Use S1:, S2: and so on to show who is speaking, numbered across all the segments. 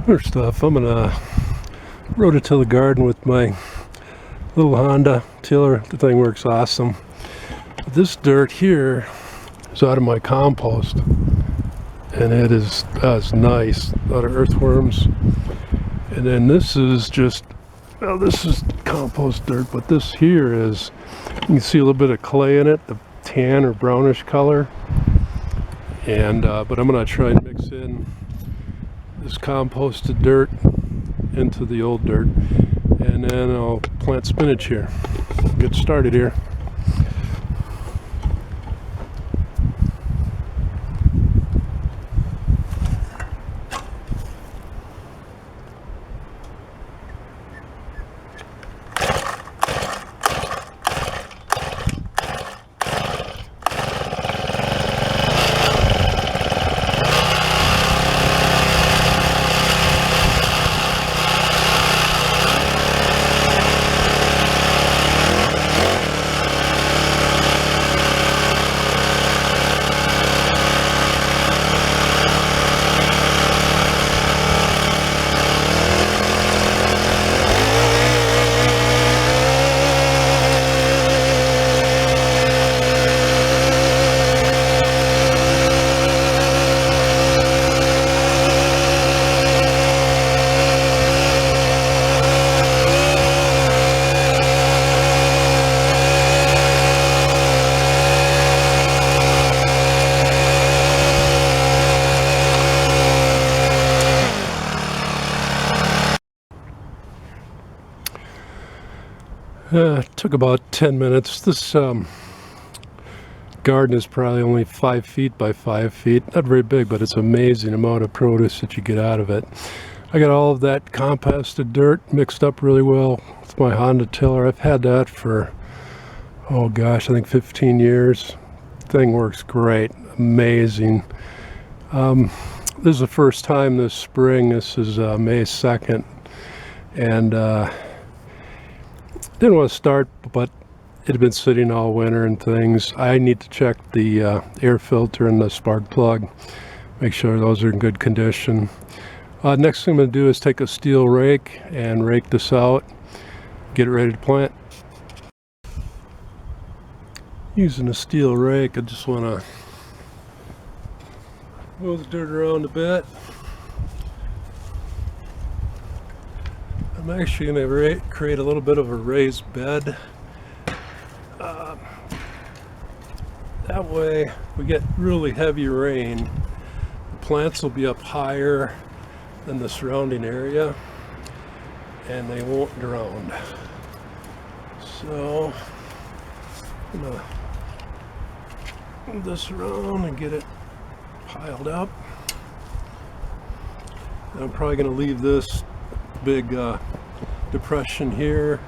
S1: First off, I'm gonna rototill the garden with my little Honda tiller. The thing works awesome. This dirt here is out of my compost, and it is nice, a lot of earthworms. And then this is just, well, this is compost dirt, but this here is, you can see a little bit of clay in it, the tan or brownish color. And but I'm gonna try and mix in this composted dirt into the old dirt, and then I'll plant spinach here. Get started here. It took about 10 minutes. This garden is probably only 5 feet by 5 feet. Not very big, but it's an amazing amount of produce that you get out of it. I got all of that compacted dirt mixed up really well with my Honda tiller. I've had that for, oh gosh, I think 15 years. Thing works great. Amazing. This is the first time this spring. This is May 2nd. And didn't want to start, but it had been sitting all winter and things. I need to check the air filter and the spark plug, make sure those are in good condition. Next thing I'm going to do is take a steel rake and rake this out, get it ready to plant. Using a steel rake, I just want to move the dirt around a bit. I'm actually going to create a little bit of a raised bed. That way, we get really heavy rain, the plants will be up higher than the surrounding area, and they won't drown. So, I'm going to move this around and get it piled up. And I'm probably going to leave this big depression here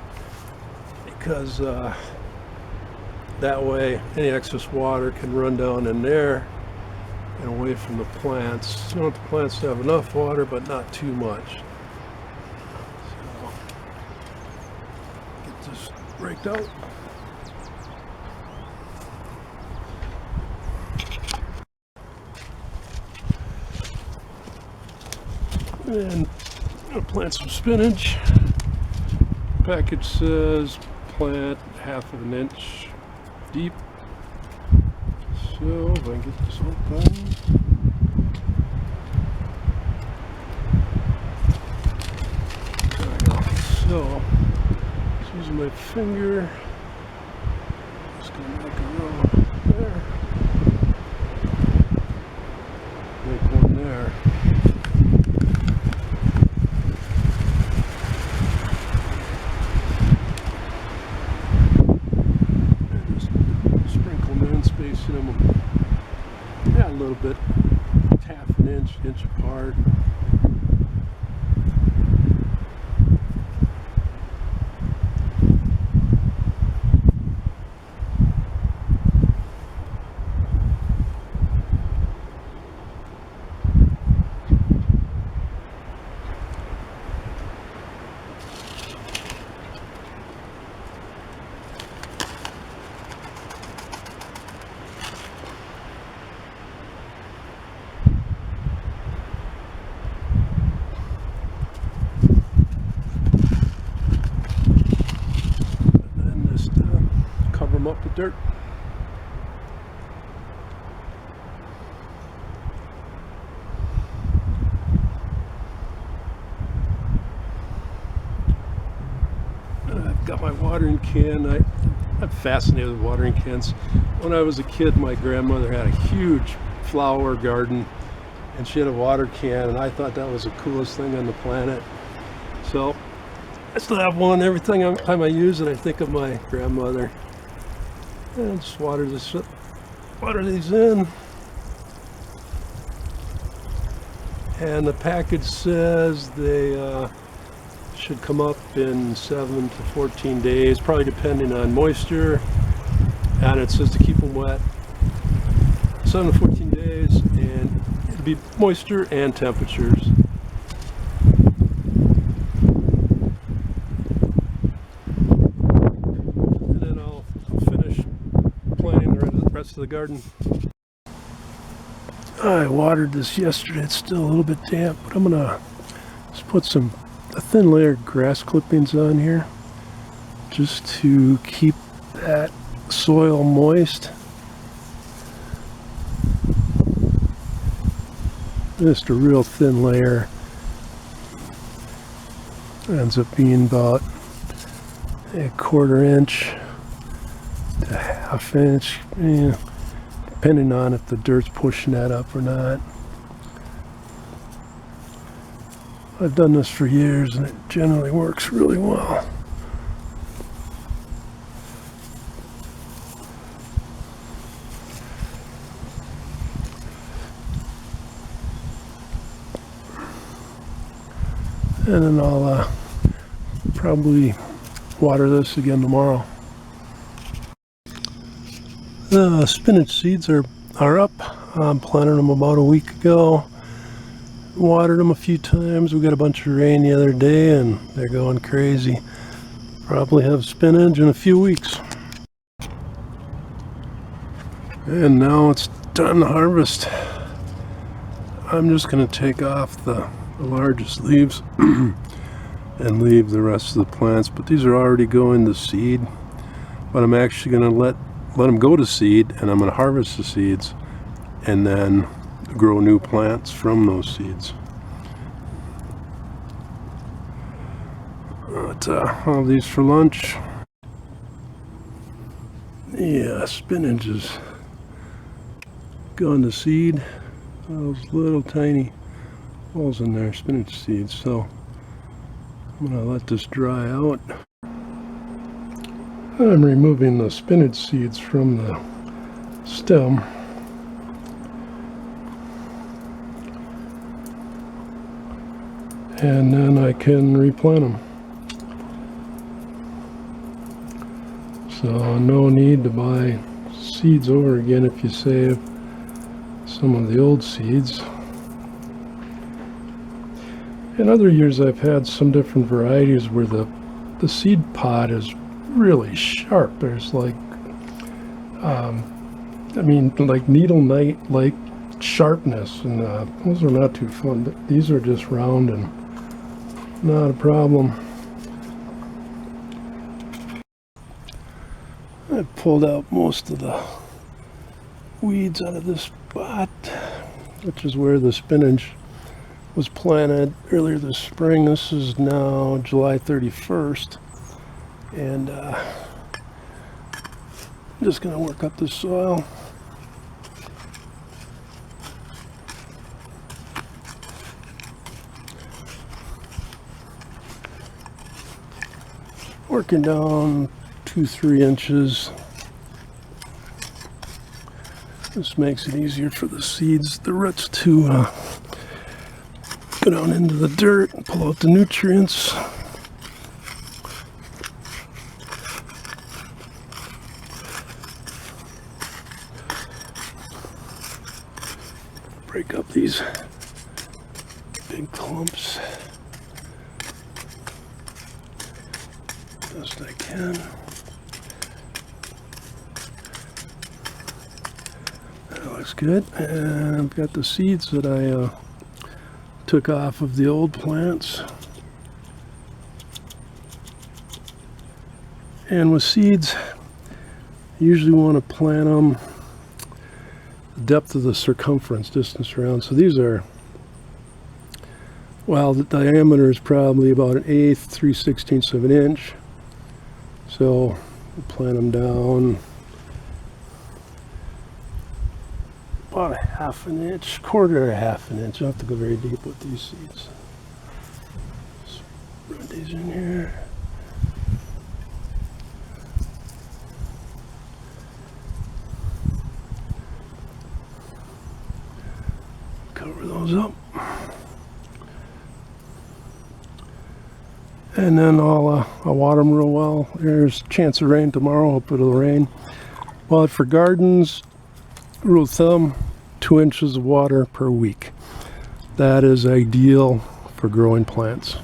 S1: because that way any excess water can run down in there and away from the plants. You want the plants to have enough water, but not too much. So get this raked out. And I'll plant some spinach. Package says plant 1/2 inch deep. So if I can get this open. There we go. So just using my finger, just gonna make a row there. Make one there. Yeah, a little bit, 1/2 inch apart. got my watering can. I'm fascinated with watering cans. When I was a kid, my grandmother had a huge flower garden, and she had a water can, and I thought that was the coolest thing on the planet. So I still have one. Every time I use it, I think of my grandmother. And just water these in. And the package says they should come up in 7 to 14 days, probably depending on moisture. And it says to keep them wet 7 to 14 days, and it'll be moisture and temperatures. And then I'll finish planting the rest of the garden. I watered this yesterday. It's still a little bit damp, but I'm gonna just put a thin layer of grass clippings on here just to keep that soil moist. Just a real thin layer. Ends up being about a 1/4 inch to 1/2 inch, depending on if the dirt's pushing that up or not. I've done this for years and it generally works really well. And then I'll probably water this again tomorrow. The spinach seeds are up. I planted them about a week ago. Watered them a few times. We got a bunch of rain the other day and they're going crazy. Probably have spinach in a few weeks. And now it's time to harvest. I'm just going to take off the largest leaves and leave the rest of the plants, but these are already going to seed. But I'm actually going to let them go to seed, and I'm going to harvest the seeds and then grow new plants from those seeds. But I'll have these for lunch. Yeah, spinach is going to seed. Those little tiny balls in there, spinach seeds. So I'm going to let this dry out. I'm removing the spinach seeds from the stem. And then I can replant them. So no need to buy seeds over again if you save some of the old seeds. In other years I've had some different varieties where the seed pod is really sharp. There's like, like needle knife-like sharpness, and those are not too fun. But these are just round and not a problem. I pulled out most of the weeds out of this spot, which is where the spinach was planted earlier this spring. This is now July 31st, and I'm just going to work up the soil. Working down 2-3 inches. This makes it easier for the seeds, the roots, to go down into the dirt and pull out the nutrients. Break up these big clumps best I can. That looks good. And I've got the seeds that I took off of the old plants. And with seeds, you usually want to plant them the depth of the circumference, distance around. So these are, well, the diameter is probably about 1/8, 3/16 of an inch. So we'll plant them down about a half an inch, quarter or half an inch. You don't have to go very deep with these seeds. Spread these in here. Cover those up. And then I'll water them real well. There's a chance of rain tomorrow. Hope it'll rain. But for gardens, rule of thumb, 2 inches of water per week. That is ideal for growing plants.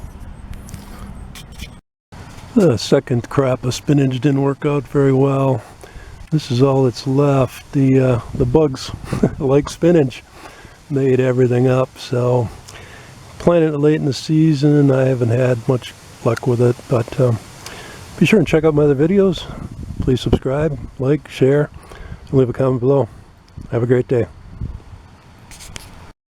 S1: The second crop of spinach didn't work out very well. This is all that's left. The bugs like spinach. They ate everything up. So planted it late in the season. I haven't had much luck with it, but be sure and check out my other videos. Please subscribe, like, share, and leave a comment below. Have a great day.